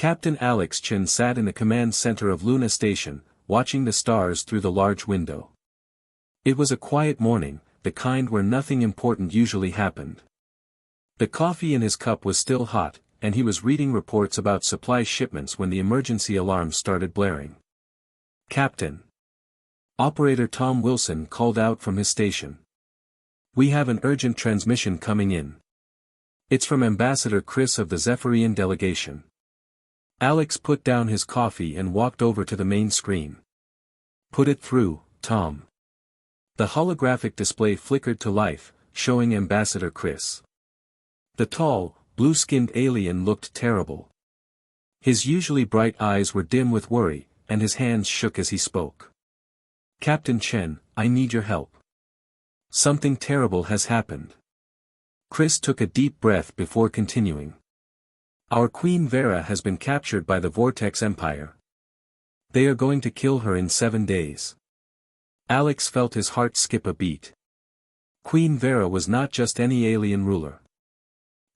Captain Alex Chen sat in the command center of Luna Station, watching the stars through the large window. It was a quiet morning, the kind where nothing important usually happened. The coffee in his cup was still hot, and he was reading reports about supply shipments when the emergency alarm started blaring. "Captain." Operator Tom Wilson called out from his station. "We have an urgent transmission coming in. It's from Ambassador Chris of the Zephyrian delegation." Alex put down his coffee and walked over to the main screen. "Put it through, Tom." The holographic display flickered to life, showing Ambassador Chris. The tall, blue-skinned alien looked terrible. His usually bright eyes were dim with worry, and his hands shook as he spoke. "Captain Chen, I need your help. Something terrible has happened." Chris took a deep breath before continuing. "Our Queen Vera has been captured by the Vortex Empire. They are going to kill her in 7 days." Alex felt his heart skip a beat. Queen Vera was not just any alien ruler.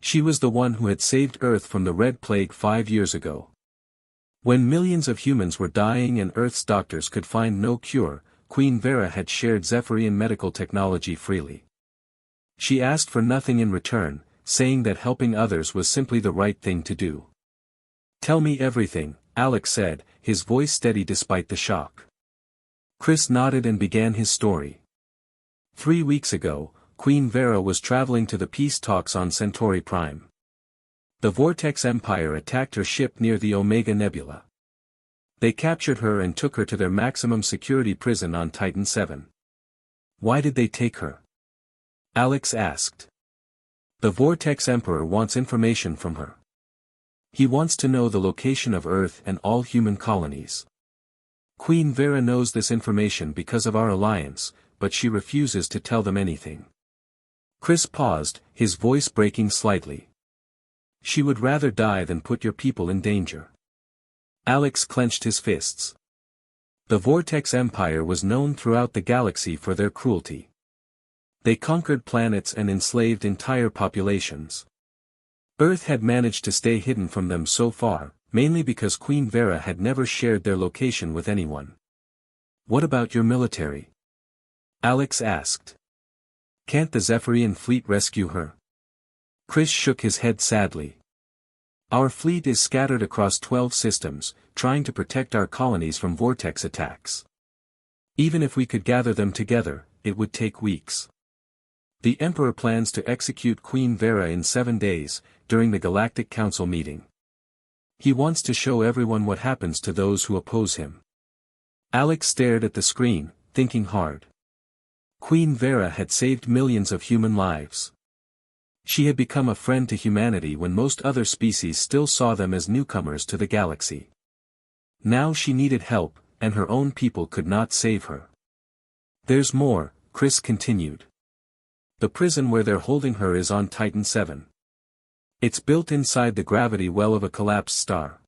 She was the one who had saved Earth from the Red Plague 5 years ago. When millions of humans were dying and Earth's doctors could find no cure, Queen Vera had shared Zephyrian medical technology freely. She asked for nothing in return, saying that helping others was simply the right thing to do. "Tell me everything," Alex said, his voice steady despite the shock. Chris nodded and began his story. 3 weeks ago, Queen Vera was traveling to the peace talks on Centauri Prime. The Vortex Empire attacked her ship near the Omega Nebula. They captured her and took her to their maximum security prison on Titan 7. "Why did they take her?" Alex asked. "The Vortex Emperor wants information from her. He wants to know the location of Earth and all human colonies. Queen Vera knows this information because of our alliance, but she refuses to tell them anything." Chris paused, his voice breaking slightly. "She would rather die than put your people in danger." Alex clenched his fists. The Vortex Empire was known throughout the galaxy for their cruelty. They conquered planets and enslaved entire populations. Earth had managed to stay hidden from them so far, mainly because Queen Vera had never shared their location with anyone. "What about your military?" Alex asked. "Can't the Zephyrian fleet rescue her?" Chris shook his head sadly. "Our fleet is scattered across 12 systems, trying to protect our colonies from vortex attacks. Even if we could gather them together, it would take weeks. The Emperor plans to execute Queen Vera in 7 days, during the Galactic Council meeting. He wants to show everyone what happens to those who oppose him." Alex stared at the screen, thinking hard. Queen Vera had saved millions of human lives. She had become a friend to humanity when most other species still saw them as newcomers to the galaxy. Now she needed help, and her own people could not save her. "There's more," Chris continued. "The prison where they're holding her is on Titan 7. It's built inside the gravity well of a collapsed star.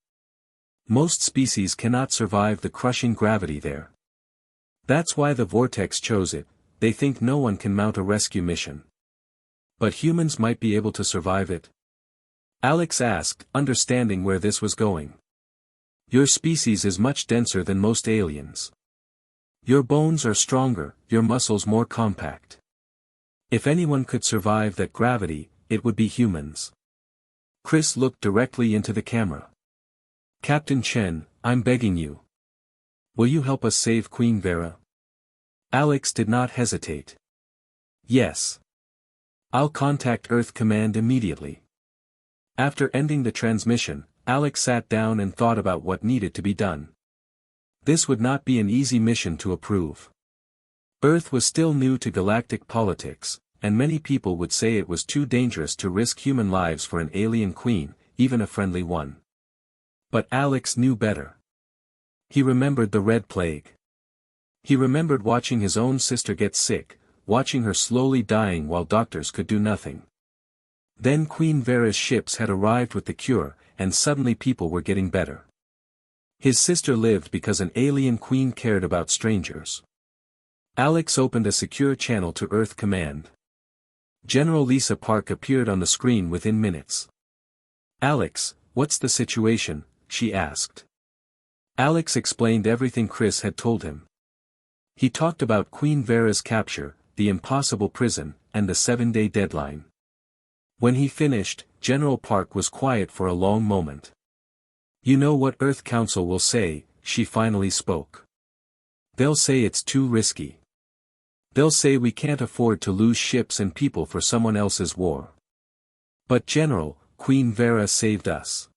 Most species cannot survive the crushing gravity there. That's why the Vortex chose it. They think no one can mount a rescue mission. But humans might be able to survive it?" Alex asked, understanding where this was going. "Your species is much denser than most aliens. Your bones are stronger, your muscles more compact. If anyone could survive that gravity, it would be humans." Chris looked directly into the camera. "Captain Chen, I'm begging you. Will you help us save Queen Vera?" Alex did not hesitate. "Yes. I'll contact Earth Command immediately." After ending the transmission, Alex sat down and thought about what needed to be done. This would not be an easy mission to approve. Earth was still new to galactic politics, and many people would say it was too dangerous to risk human lives for an alien queen, even a friendly one. But Alex knew better. He remembered the Red Plague. He remembered watching his own sister get sick, watching her slowly dying while doctors could do nothing. Then Queen Vera's ships had arrived with the cure, and suddenly people were getting better. His sister lived because an alien queen cared about strangers. Alex opened a secure channel to Earth Command. General Lisa Park appeared on the screen within minutes. "Alex, what's the situation?" she asked. Alex explained everything Chris had told him. He talked about Queen Vera's capture, the impossible prison, and the 7-day deadline. When he finished, General Park was quiet for a long moment. "You know what Earth Council will say," she finally spoke. "They'll say it's too risky. They'll say we can't afford to lose ships and people for someone else's war. But General, Queen Vera saved us.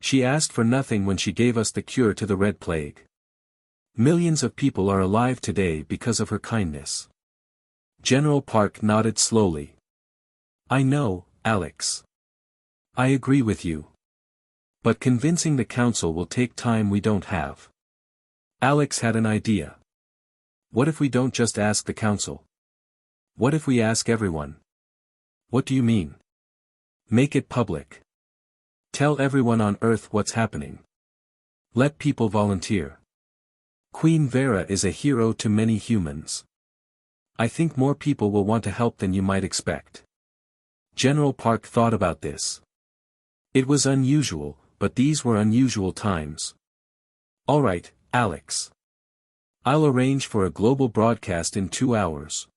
She asked for nothing when she gave us the cure to the Red Plague. Millions of people are alive today because of her kindness." General Park nodded slowly. "I know, Alex. I agree with you. But convincing the council will take time we don't have." Alex had an idea. "What if we don't just ask the council? What if we ask everyone?" "What do you mean?" "Make it public. Tell everyone on Earth what's happening. Let people volunteer. Queen Vera is a hero to many humans. I think more people will want to help than you might expect." General Park thought about this. It was unusual, but these were unusual times. "All right, Alex. I'll arrange for a global broadcast in 2 hours.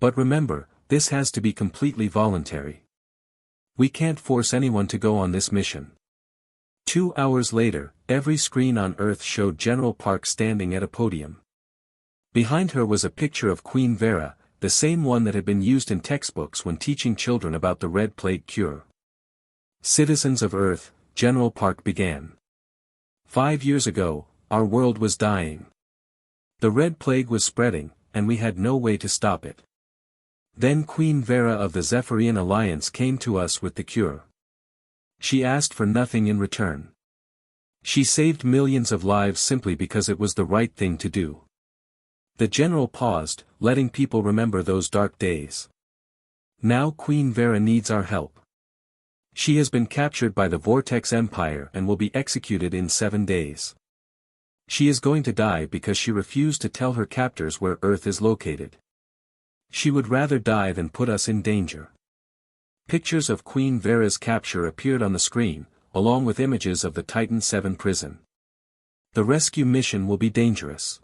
But remember, this has to be completely voluntary. We can't force anyone to go on this mission." 2 hours later, every screen on Earth showed General Park standing at a podium. Behind her was a picture of Queen Vera, the same one that had been used in textbooks when teaching children about the Red Plague cure. "Citizens of Earth," General Park began. 5 years ago, our world was dying. The Red Plague was spreading, and we had no way to stop it. Then Queen Vera of the Zephyrian Alliance came to us with the cure. She asked for nothing in return. She saved millions of lives simply because it was the right thing to do. The general paused, letting people remember those dark days. Now Queen Vera needs our help. She has been captured by the Vortex Empire and will be executed in 7 days. She is going to die because she refused to tell her captors where Earth is located. She would rather die than put us in danger. Pictures of Queen Vera's capture appeared on the screen, along with images of the Titan 7 prison. The rescue mission will be dangerous.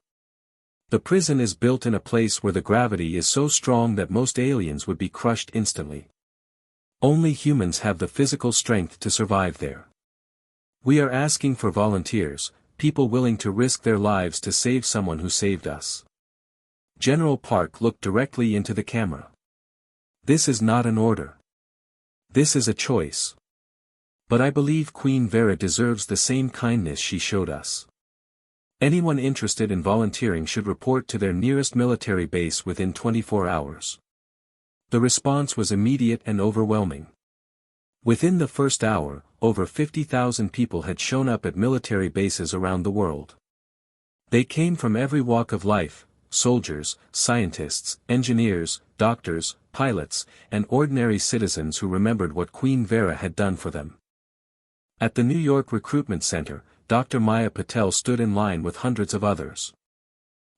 The prison is built in a place where the gravity is so strong that most aliens would be crushed instantly. Only humans have the physical strength to survive there. We are asking for volunteers, people willing to risk their lives to save someone who saved us. General Park looked directly into the camera. This is not an order. This is a choice. But I believe Queen Vera deserves the same kindness she showed us. Anyone interested in volunteering should report to their nearest military base within 24 hours. The response was immediate and overwhelming. Within the first hour, over 50,000 people had shown up at military bases around the world. They came from every walk of life: soldiers, scientists, engineers, doctors, pilots, and ordinary citizens who remembered what Queen Vera had done for them. At the New York Recruitment Center, Dr. Maya Patel stood in line with hundreds of others.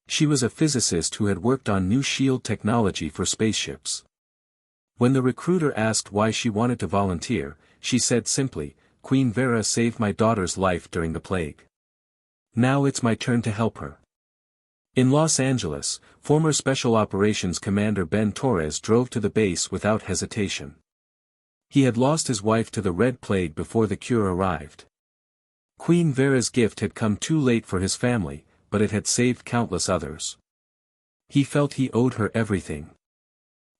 She was a physicist who had worked on new shield technology for spaceships. When the recruiter asked why she wanted to volunteer, she said simply, "Queen Vera saved my daughter's life during the plague. Now it's my turn to help her." In Los Angeles, former Special Operations Commander Ben Torres drove to the base without hesitation. He had lost his wife to the Red Plague before the cure arrived. Queen Vera's gift had come too late for his family, but it had saved countless others. He felt he owed her everything.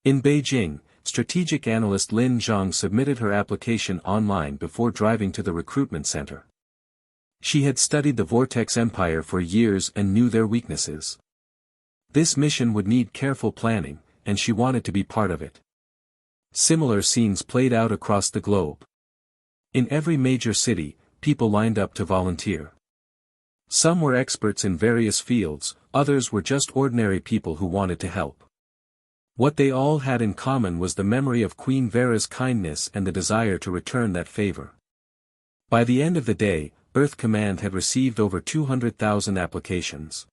In Beijing, strategic analyst Lin Zhang submitted her application online before driving to the recruitment center. She had studied the Vortex Empire for years and knew their weaknesses. This mission would need careful planning, and she wanted to be part of it. Similar scenes played out across the globe. In every major city, people lined up to volunteer. Some were experts in various fields, others were just ordinary people who wanted to help. What they all had in common was the memory of Queen Vera's kindness and the desire to return that favor. By the end of the day, Earth Command had received over 200,000 applications.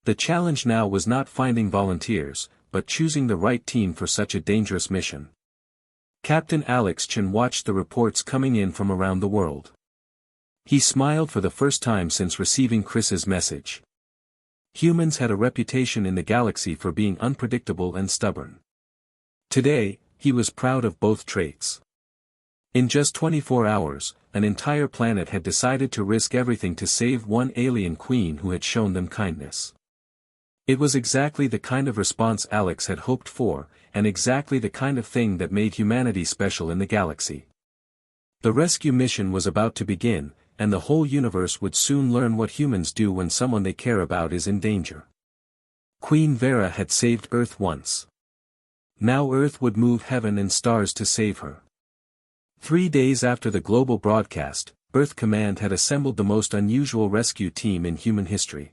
The challenge now was not finding volunteers, but choosing the right team for such a dangerous mission. Captain Alex Chen watched the reports coming in from around the world. He smiled for the first time since receiving Chris's message. Humans had a reputation in the galaxy for being unpredictable and stubborn. Today, he was proud of both traits. In just 24 hours, an entire planet had decided to risk everything to save one alien queen who had shown them kindness. It was exactly the kind of response Alex had hoped for, and exactly the kind of thing that made humanity special in the galaxy. The rescue mission was about to begin, and the whole universe would soon learn what humans do when someone they care about is in danger. Queen Vera had saved Earth once. Now Earth would move heaven and stars to save her. 3 days after the global broadcast, Earth Command had assembled the most unusual rescue team in human history.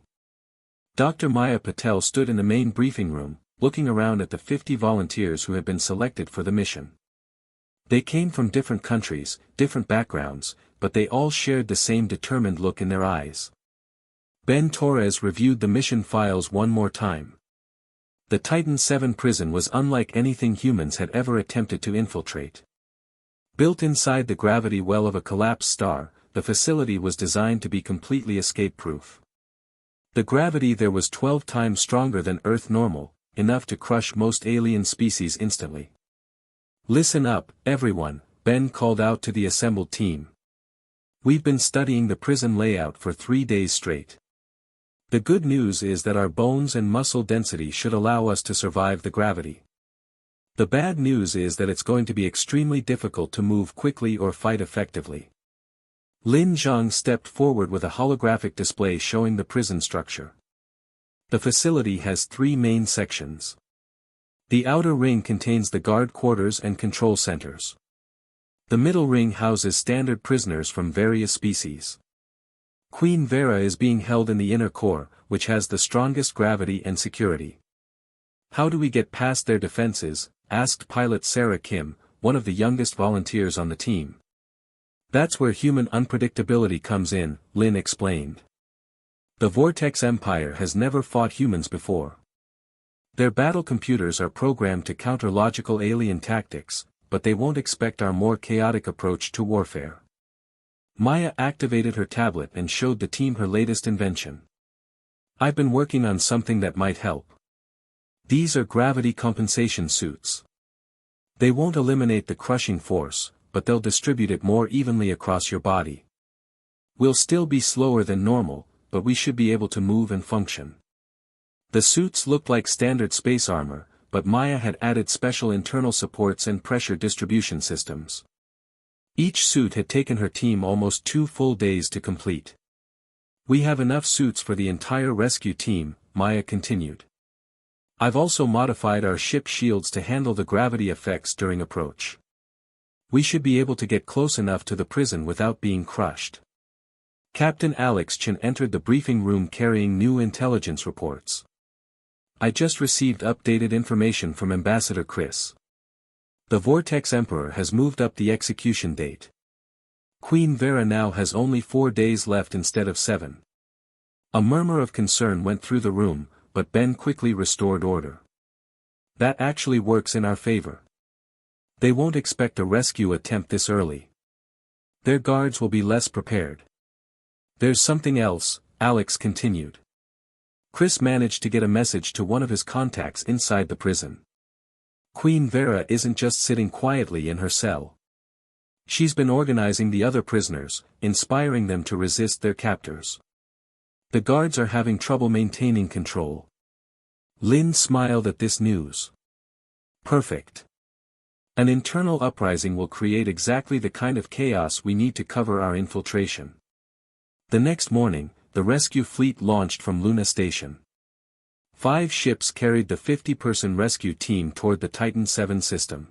Dr. Maya Patel stood in the main briefing room, looking around at the 50 volunteers who had been selected for the mission. They came from different countries, different backgrounds, but they all shared the same determined look in their eyes. Ben Torres reviewed the mission files one more time. The Titan 7 prison was unlike anything humans had ever attempted to infiltrate. Built inside the gravity well of a collapsed star, the facility was designed to be completely escape-proof. The gravity there was 12 times stronger than Earth normal, enough to crush most alien species instantly. "Listen up, everyone," Ben called out to the assembled team. "We've been studying the prison layout for 3 days straight. The good news is that our bones and muscle density should allow us to survive the gravity. The bad news is that it's going to be extremely difficult to move quickly or fight effectively." Lin Zhang stepped forward with a holographic display showing the prison structure. The facility has 3 main sections. The outer ring contains the guard quarters and control centers. The middle ring houses standard prisoners from various species. Queen Vera is being held in the inner core, which has the strongest gravity and security. "How do we get past their defenses?" asked pilot Sarah Kim, one of the youngest volunteers on the team. "That's where human unpredictability comes in," Lin explained. "The Vortex Empire has never fought humans before. Their battle computers are programmed to counter logical alien tactics, but they won't expect our more chaotic approach to warfare." Maya activated her tablet and showed the team her latest invention. "I've been working on something that might help. These are gravity compensation suits. They won't eliminate the crushing force, but they'll distribute it more evenly across your body. We'll still be slower than normal, but we should be able to move and function." The suits looked like standard space armor, but Maya had added special internal supports and pressure distribution systems. Each suit had taken her team almost 2 full days to complete. "We have enough suits for the entire rescue team," Maya continued. "I've also modified our ship shields to handle the gravity effects during approach. We should be able to get close enough to the prison without being crushed." Captain Alex Chen entered the briefing room carrying new intelligence reports. "I just received updated information from Ambassador Chris. The Vortex Emperor has moved up the execution date. Queen Vera now has only 4 days left instead of 7. A murmur of concern went through the room, but Ben quickly restored order. "That actually works in our favor. They won't expect a rescue attempt this early. Their guards will be less prepared." "There's something else," Alex continued. Chris managed to get a message to one of his contacts inside the prison. "Queen Vera isn't just sitting quietly in her cell. She's been organizing the other prisoners, inspiring them to resist their captors. The guards are having trouble maintaining control." Lin smiled at this news. "Perfect. An internal uprising will create exactly the kind of chaos we need to cover our infiltration." The next morning, the rescue fleet launched from Luna Station. 5 ships carried the 50-person rescue team toward the Titan 7 system.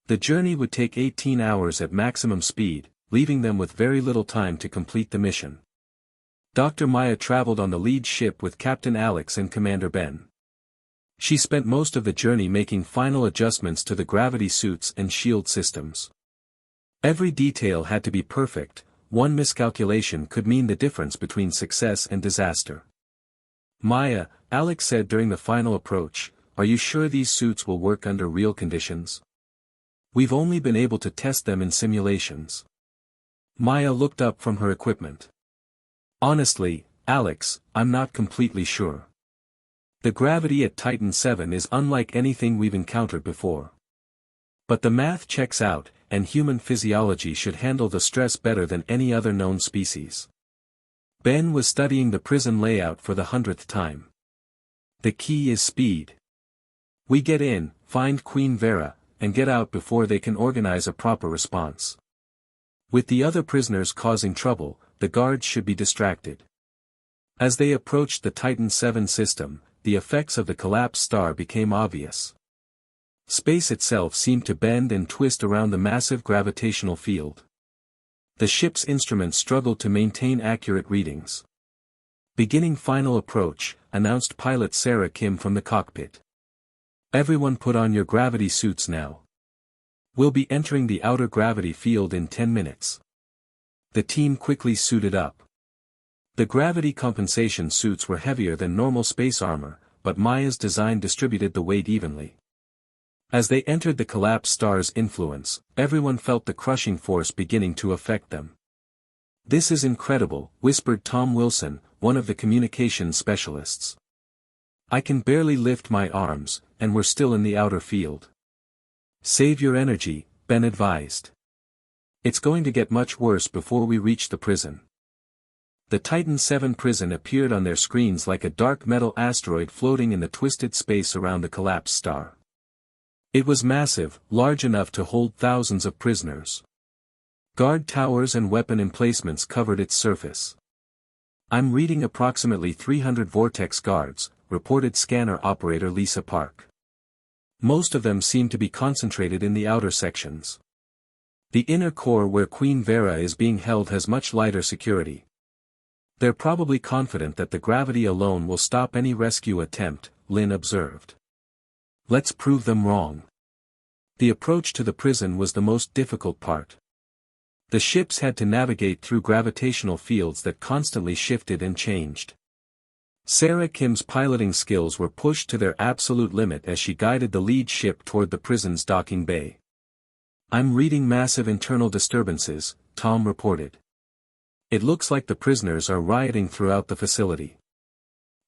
The journey would take 18 hours at maximum speed, leaving them with very little time to complete the mission. Dr. Maya traveled on the lead ship with Captain Alex and Commander Ben. She spent most of the journey making final adjustments to the gravity suits and shield systems. Every detail had to be perfect. One miscalculation could mean the difference between success and disaster. "Maya," Alex said during the final approach, "are you sure these suits will work under real conditions? We've only been able to test them in simulations." Maya looked up from her equipment. Honestly, Alex, I'm not completely sure. The gravity at Titan 7 is unlike anything we've encountered before. But the math checks out, and human physiology should handle the stress better than any other known species. Ben was studying the prison layout for the 100th time. The key is speed. We get in, find Queen Vera, and get out before they can organize a proper response. With the other prisoners causing trouble, the guards should be distracted. As they approached the Titan 7 system, the effects of the collapsed star became obvious. Space itself seemed to bend and twist around the massive gravitational field. The ship's instruments struggled to maintain accurate readings. "Beginning final approach," announced pilot Sarah Kim from the cockpit. "Everyone put on your gravity suits now. We'll be entering the outer gravity field in 10 minutes. The team quickly suited up. The gravity compensation suits were heavier than normal space armor, but Maya's design distributed the weight evenly. As they entered the collapsed star's influence, everyone felt the crushing force beginning to affect them. "This is incredible," whispered Tom Wilson, one of the communications specialists. "I can barely lift my arms, and we're still in the outer field." "Save your energy," Ben advised. "It's going to get much worse before we reach the prison." The Titan 7 prison appeared on their screens like a dark metal asteroid floating in the twisted space around the collapsed star. It was massive, large enough to hold thousands of prisoners. Guard towers and weapon emplacements covered its surface. "I'm reading approximately 300 vortex guards," reported scanner operator Lisa Park. "Most of them seem to be concentrated in the outer sections. The inner core where Queen Vera is being held has much lighter security. They're probably confident that the gravity alone will stop any rescue attempt," Lynn observed. "Let's prove them wrong." The approach to the prison was the most difficult part. The ships had to navigate through gravitational fields that constantly shifted and changed. Sarah Kim's piloting skills were pushed to their absolute limit as she guided the lead ship toward the prison's docking bay. "I'm reading massive internal disturbances," Tom reported. "It looks like the prisoners are rioting throughout the facility.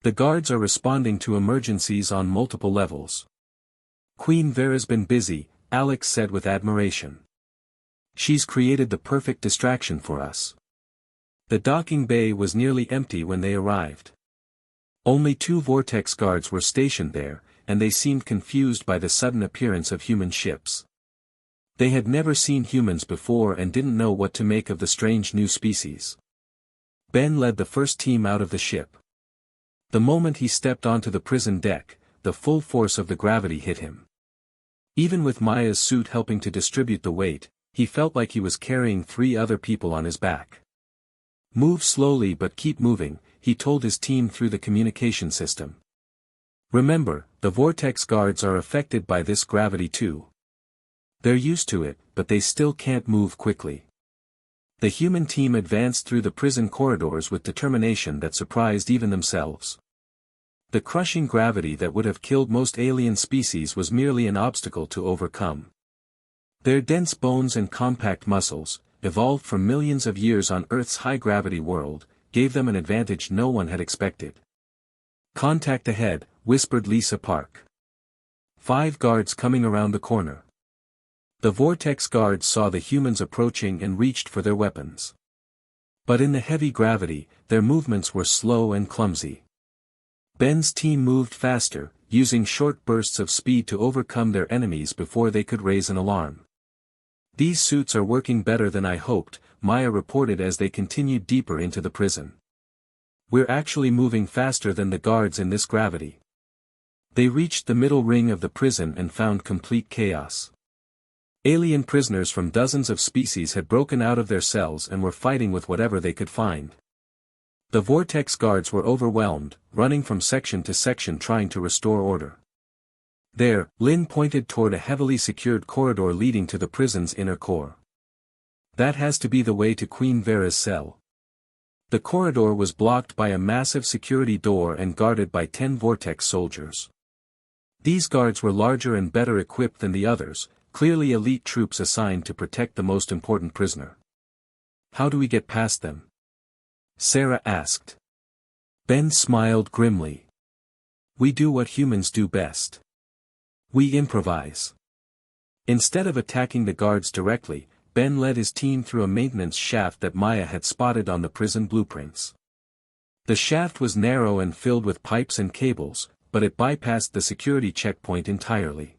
The guards are responding to emergencies on multiple levels." "Queen Vera's been busy," Alex said with admiration. "She's created the perfect distraction for us." The docking bay was nearly empty when they arrived. Only 2 vortex guards were stationed there, and they seemed confused by the sudden appearance of human ships. They had never seen humans before and didn't know what to make of the strange new species. Ben led the first team out of the ship. The moment he stepped onto the prison deck, the full force of the gravity hit him. Even with Maya's suit helping to distribute the weight, he felt like he was carrying 3 other people on his back. "Move slowly but keep moving," he told his team through the communication system. "Remember, the vortex guards are affected by this gravity too. They're used to it, but they still can't move quickly." The human team advanced through the prison corridors with determination that surprised even themselves. The crushing gravity that would have killed most alien species was merely an obstacle to overcome. Their dense bones and compact muscles, evolved from millions of years on Earth's high-gravity world, gave them an advantage no one had expected. "Contact ahead," whispered Lisa Park. 5 guards coming around the corner. The vortex guards saw the humans approaching and reached for their weapons. But in the heavy gravity, their movements were slow and clumsy. Ben's team moved faster, using short bursts of speed to overcome their enemies before they could raise an alarm. "These suits are working better than I hoped," Maya reported as they continued deeper into the prison. "We're actually moving faster than the guards in this gravity." They reached the middle ring of the prison and found complete chaos. Alien prisoners from dozens of species had broken out of their cells and were fighting with whatever they could find. The vortex guards were overwhelmed, running from section to section trying to restore order. "There," Lynn pointed toward a heavily secured corridor leading to the prison's inner core. "That has to be the way to Queen Vera's cell." The corridor was blocked by a massive security door and guarded by 10 vortex soldiers. These guards were larger and better equipped than the others, clearly elite troops assigned to protect the most important prisoner. How do we get past them? Sarah asked. Ben smiled grimly. We do what humans do best. We improvise. Instead of attacking the guards directly, Ben led his team through a maintenance shaft that Maya had spotted on the prison blueprints. The shaft was narrow and filled with pipes and cables, but it bypassed the security checkpoint entirely.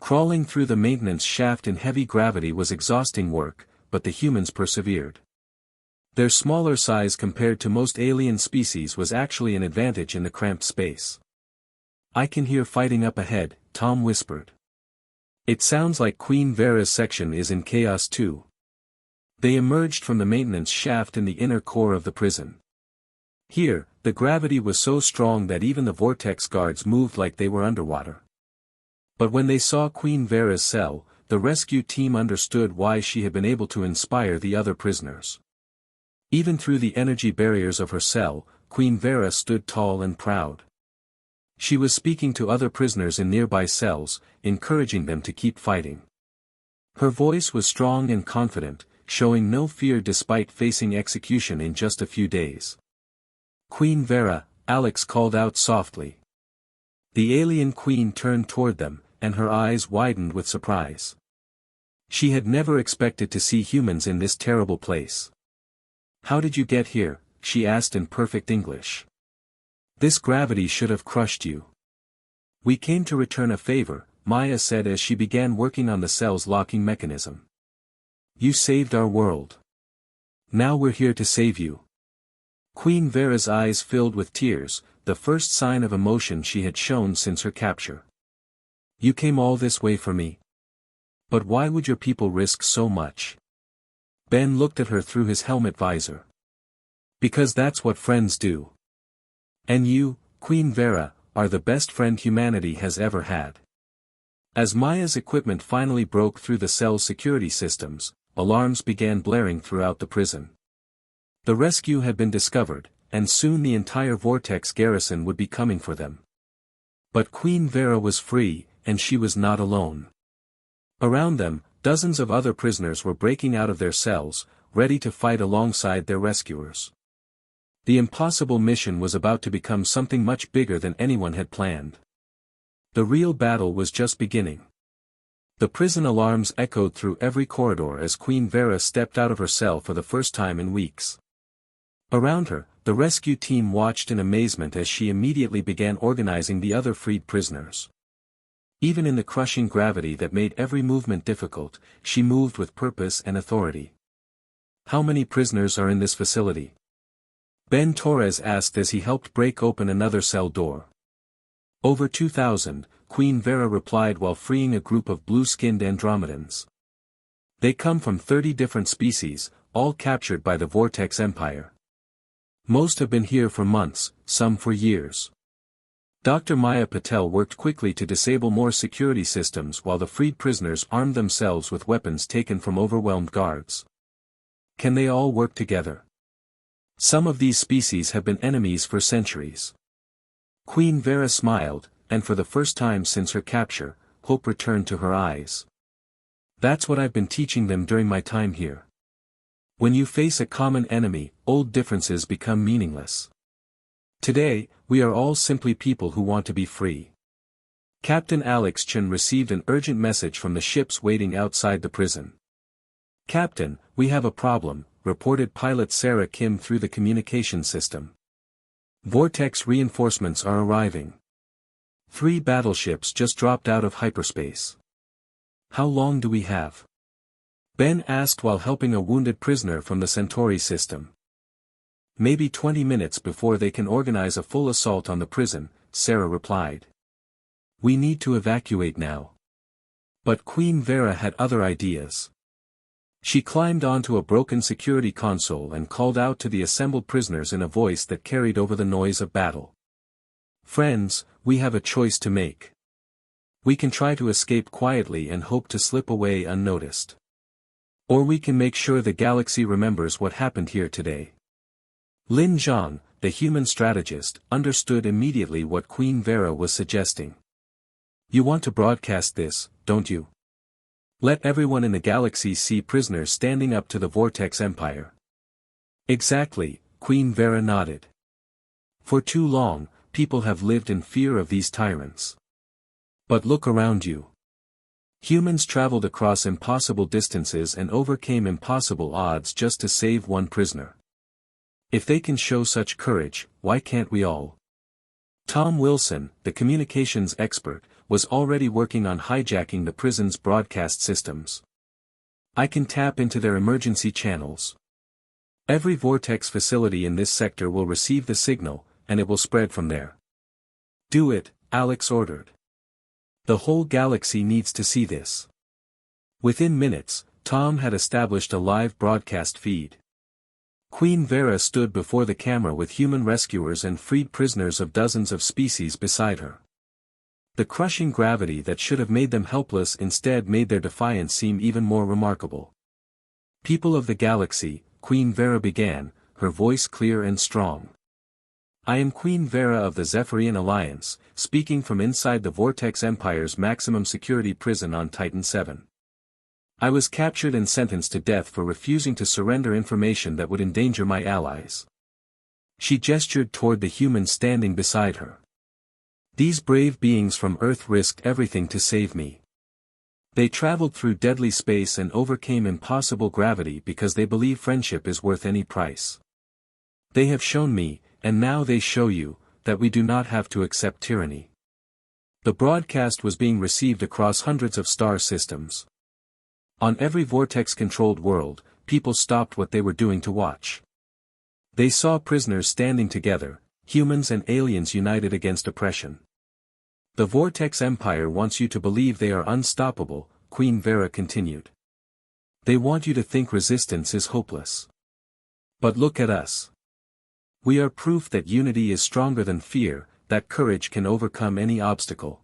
Crawling through the maintenance shaft in heavy gravity was exhausting work, but the humans persevered. Their smaller size compared to most alien species was actually an advantage in the cramped space. I can hear fighting up ahead, Tom whispered. It sounds like Queen Vera's section is in chaos too. They emerged from the maintenance shaft in the inner core of the prison. Here, the gravity was so strong that even the vortex guards moved like they were underwater. But when they saw Queen Vera's cell, the rescue team understood why she had been able to inspire the other prisoners. Even through the energy barriers of her cell, Queen Vera stood tall and proud. She was speaking to other prisoners in nearby cells, encouraging them to keep fighting. Her voice was strong and confident, showing no fear despite facing execution in just a few days. Queen Vera, Alex called out softly. The alien queen turned toward them, and her eyes widened with surprise. She had never expected to see humans in this terrible place. How did you get here? She asked in perfect English. This gravity should have crushed you. We came to return a favor, Maya said as she began working on the cell's locking mechanism. You saved our world. Now we're here to save you. Queen Vera's eyes filled with tears, the first sign of emotion she had shown since her capture. You came all this way for me. But why would your people risk so much? Ben looked at her through his helmet visor. Because that's what friends do. And you, Queen Vera, are the best friend humanity has ever had. As Maya's equipment finally broke through the cell's security systems, alarms began blaring throughout the prison. The rescue had been discovered, and soon the entire Vortex garrison would be coming for them. But Queen Vera was free, and she was not alone. Around them, dozens of other prisoners were breaking out of their cells, ready to fight alongside their rescuers. The impossible mission was about to become something much bigger than anyone had planned. The real battle was just beginning. The prison alarms echoed through every corridor as Queen Vera stepped out of her cell for the first time in weeks. Around her, the rescue team watched in amazement as she immediately began organizing the other freed prisoners. Even in the crushing gravity that made every movement difficult, she moved with purpose and authority. How many prisoners are in this facility? Ben Torres asked as he helped break open another cell door. Over 2,000, Queen Vera replied while freeing a group of blue-skinned Andromedans. They come from 30 different species, all captured by the Vortex Empire. Most have been here for months, some for years. Dr. Maya Patel worked quickly to disable more security systems while the freed prisoners armed themselves with weapons taken from overwhelmed guards. Can they all work together? Some of these species have been enemies for centuries. Queen Vera smiled, and for the first time since her capture, hope returned to her eyes. That's what I've been teaching them during my time here. When you face a common enemy, old differences become meaningless. Today, we are all simply people who want to be free. Captain Alex Chen received an urgent message from the ships waiting outside the prison. Captain, we have a problem, reported pilot Sarah Kim through the communication system. Vortex reinforcements are arriving. 3 battleships just dropped out of hyperspace. How long do we have? Ben asked while helping a wounded prisoner from the Centauri system. Maybe 20 minutes before they can organize a full assault on the prison, Sarah replied. We need to evacuate now. But Queen Vera had other ideas. She climbed onto a broken security console and called out to the assembled prisoners in a voice that carried over the noise of battle. Friends, we have a choice to make. We can try to escape quietly and hope to slip away unnoticed. Or we can make sure the galaxy remembers what happened here today. Lin Zhang, the human strategist, understood immediately what Queen Vera was suggesting. You want to broadcast this, don't you? Let everyone in the galaxy see prisoners standing up to the Vortex Empire. Exactly, Queen Vera nodded. For too long, people have lived in fear of these tyrants. But look around you. Humans traveled across impossible distances and overcame impossible odds just to save one prisoner. If they can show such courage, why can't we all? Tom Wilson, the communications expert, was already working on hijacking the prison's broadcast systems. I can tap into their emergency channels. Every Vortex facility in this sector will receive the signal, and it will spread from there. Do it, Alex ordered. The whole galaxy needs to see this. Within minutes, Tom had established a live broadcast feed. Queen Vera stood before the camera with human rescuers and freed prisoners of dozens of species beside her. The crushing gravity that should have made them helpless instead made their defiance seem even more remarkable. People of the galaxy, Queen Vera began, her voice clear and strong. I am Queen Vera of the Zephyrian Alliance, speaking from inside the Vortex Empire's maximum security prison on Titan 7. I was captured and sentenced to death for refusing to surrender information that would endanger my allies. She gestured toward the humans standing beside her. These brave beings from Earth risked everything to save me. They traveled through deadly space and overcame impossible gravity because they believe friendship is worth any price. They have shown me, and now they show you, that we do not have to accept tyranny. The broadcast was being received across hundreds of star systems. On every vortex-controlled world, people stopped what they were doing to watch. They saw prisoners standing together, humans and aliens united against oppression. The Vortex Empire wants you to believe they are unstoppable, Queen Vera continued. They want you to think resistance is hopeless. But look at us. We are proof that unity is stronger than fear, that courage can overcome any obstacle.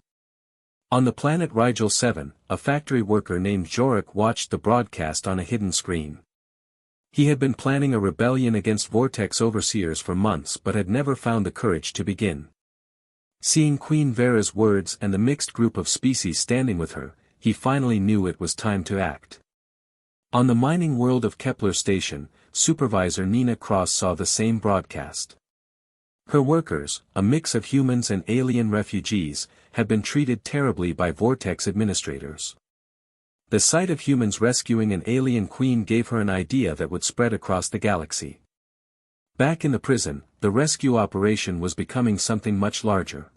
On the planet Rigel 7, a factory worker named Jorik watched the broadcast on a hidden screen. He had been planning a rebellion against Vortex overseers for months but had never found the courage to begin. Seeing Queen Vera's words and the mixed group of species standing with her, he finally knew it was time to act. On the mining world of Kepler Station, Supervisor Nina Cross saw the same broadcast. Her workers, a mix of humans and alien refugees, had been treated terribly by Vortex administrators. The sight of humans rescuing an alien queen gave her an idea that would spread across the galaxy. Back in the prison, the rescue operation was becoming something much larger.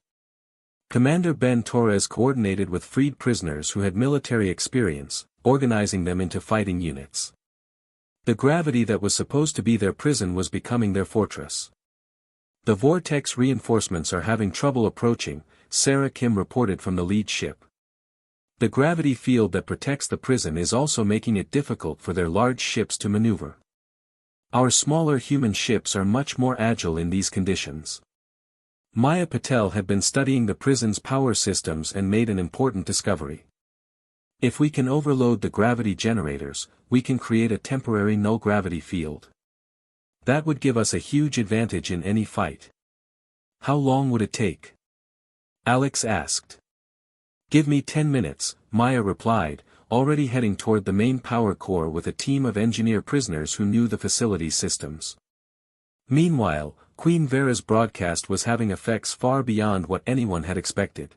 Commander Ben Torres coordinated with freed prisoners who had military experience, organizing them into fighting units. The gravity that was supposed to be their prison was becoming their fortress. The Vortex reinforcements are having trouble approaching, Sarah Kim reported from the lead ship. The gravity field that protects the prison is also making it difficult for their large ships to maneuver. Our smaller human ships are much more agile in these conditions. Maya Patel had been studying the prison's power systems and made an important discovery. If we can overload the gravity generators, we can create a temporary null-gravity field. That would give us a huge advantage in any fight. How long would it take? Alex asked. Give me 10 minutes, Maya replied, already heading toward the main power core with a team of engineer prisoners who knew the facility's systems. Meanwhile, Queen Vera's broadcast was having effects far beyond what anyone had expected.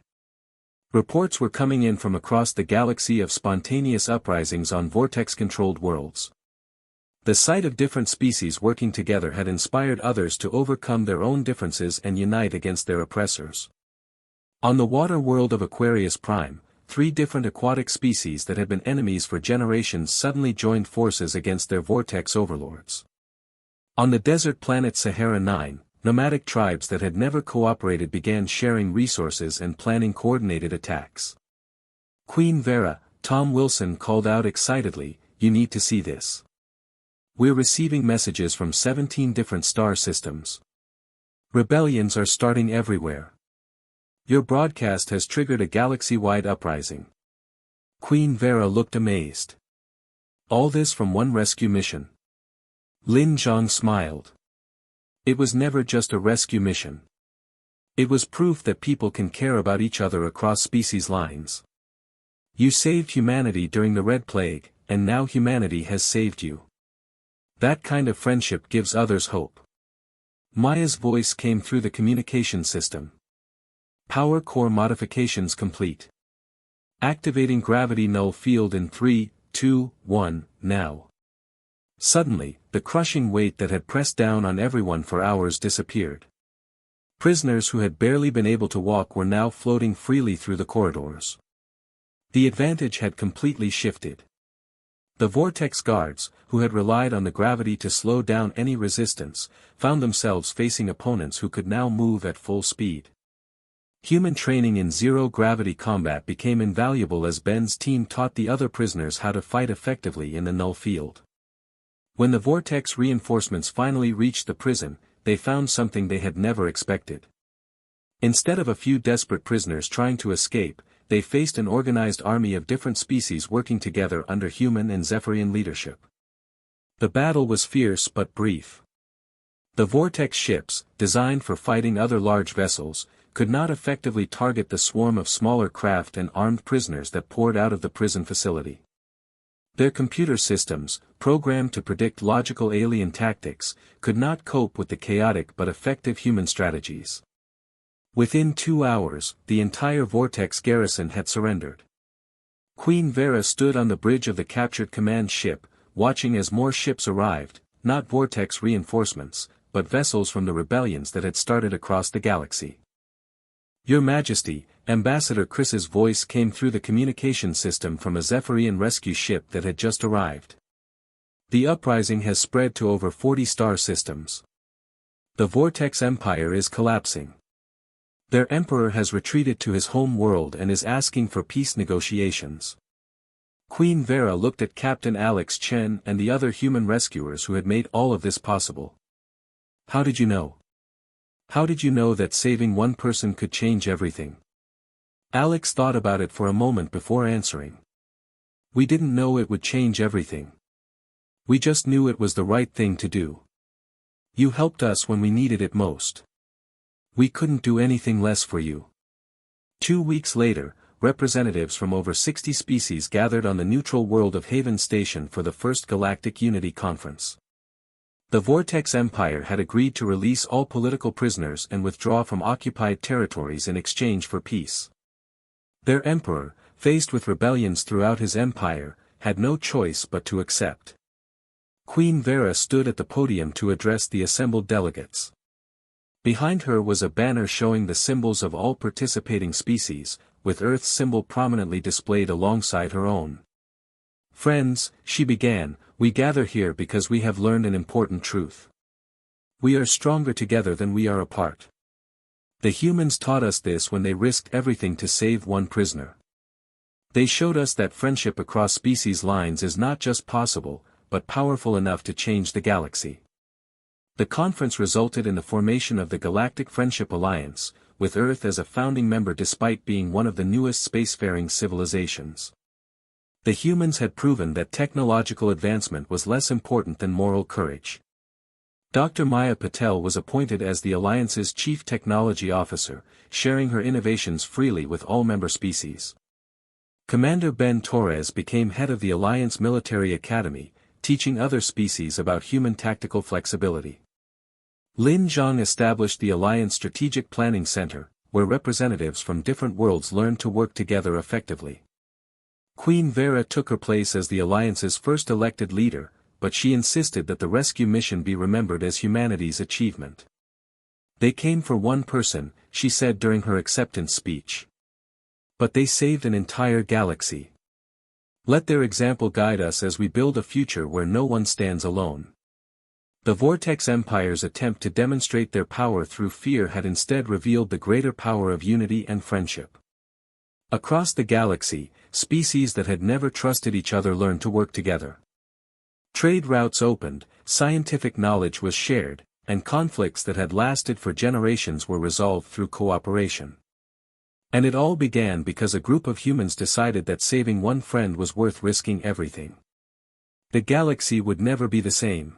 Reports were coming in from across the galaxy of spontaneous uprisings on vortex-controlled worlds. The sight of different species working together had inspired others to overcome their own differences and unite against their oppressors. On the water world of Aquarius Prime, 3 different aquatic species that had been enemies for generations suddenly joined forces against their vortex overlords. On the desert planet Sahara 9, nomadic tribes that had never cooperated began sharing resources and planning coordinated attacks. Queen Vera, Tom Wilson called out excitedly, "You need to see this. We're receiving messages from 17 different star systems. Rebellions are starting everywhere. Your broadcast has triggered a galaxy-wide uprising." Queen Vera looked amazed. All this from one rescue mission. Lin Zhang smiled. It was never just a rescue mission. It was proof that people can care about each other across species lines. You saved humanity during the Red Plague, and now humanity has saved you. That kind of friendship gives others hope. Maya's voice came through the communication system. Power core modifications complete. Activating gravity null field in 3, 2, 1, now. Suddenly, the crushing weight that had pressed down on everyone for hours disappeared. Prisoners who had barely been able to walk were now floating freely through the corridors. The advantage had completely shifted. The Vortex guards, who had relied on the gravity to slow down any resistance, found themselves facing opponents who could now move at full speed. Human training in zero-gravity combat became invaluable as Ben's team taught the other prisoners how to fight effectively in the null field. When the Vortex reinforcements finally reached the prison, they found something they had never expected. Instead of a few desperate prisoners trying to escape, they faced an organized army of different species working together under human and Zephyrian leadership. The battle was fierce but brief. The Vortex ships, designed for fighting other large vessels, could not effectively target the swarm of smaller craft and armed prisoners that poured out of the prison facility. Their computer systems, programmed to predict logical alien tactics, could not cope with the chaotic but effective human strategies. Within 2 hours, the entire Vortex garrison had surrendered. Queen Vera stood on the bridge of the captured command ship, watching as more ships arrived, not Vortex reinforcements, but vessels from the rebellions that had started across the galaxy. Your Majesty, Ambassador Chris's voice came through the communication system from a Zephyrian rescue ship that had just arrived. The uprising has spread to over 40 star systems. The Vortex Empire is collapsing. Their emperor has retreated to his home world and is asking for peace negotiations. Queen Vera looked at Captain Alex Chen and the other human rescuers who had made all of this possible. How did you know? How did you know that saving one person could change everything? Alex thought about it for a moment before answering. We didn't know it would change everything. We just knew it was the right thing to do. You helped us when we needed it most. We couldn't do anything less for you. 2 weeks later, representatives from over 60 species gathered on the neutral world of Haven Station for the first Galactic Unity Conference. The Vortex Empire had agreed to release all political prisoners and withdraw from occupied territories in exchange for peace. Their emperor, faced with rebellions throughout his empire, had no choice but to accept. Queen Vera stood at the podium to address the assembled delegates. Behind her was a banner showing the symbols of all participating species, with Earth's symbol prominently displayed alongside her own. Friends, she began, we gather here because we have learned an important truth. We are stronger together than we are apart. The humans taught us this when they risked everything to save one prisoner. They showed us that friendship across species lines is not just possible, but powerful enough to change the galaxy. The conference resulted in the formation of the Galactic Friendship Alliance, with Earth as a founding member despite being one of the newest spacefaring civilizations. The humans had proven that technological advancement was less important than moral courage. Dr. Maya Patel was appointed as the Alliance's Chief Technology Officer, sharing her innovations freely with all member species. Commander Ben Torres became head of the Alliance Military Academy, teaching other species about human tactical flexibility. Lin Zhang established the Alliance Strategic Planning Center, where representatives from different worlds learned to work together effectively. Queen Vera took her place as the Alliance's first elected leader, but she insisted that the rescue mission be remembered as humanity's achievement. They came for one person, she said during her acceptance speech. But they saved an entire galaxy. Let their example guide us as we build a future where no one stands alone. The Vortex Empire's attempt to demonstrate their power through fear had instead revealed the greater power of unity and friendship. Across the galaxy, species that had never trusted each other learned to work together. Trade routes opened, scientific knowledge was shared, and conflicts that had lasted for generations were resolved through cooperation. And it all began because a group of humans decided that saving one friend was worth risking everything. The galaxy would never be the same.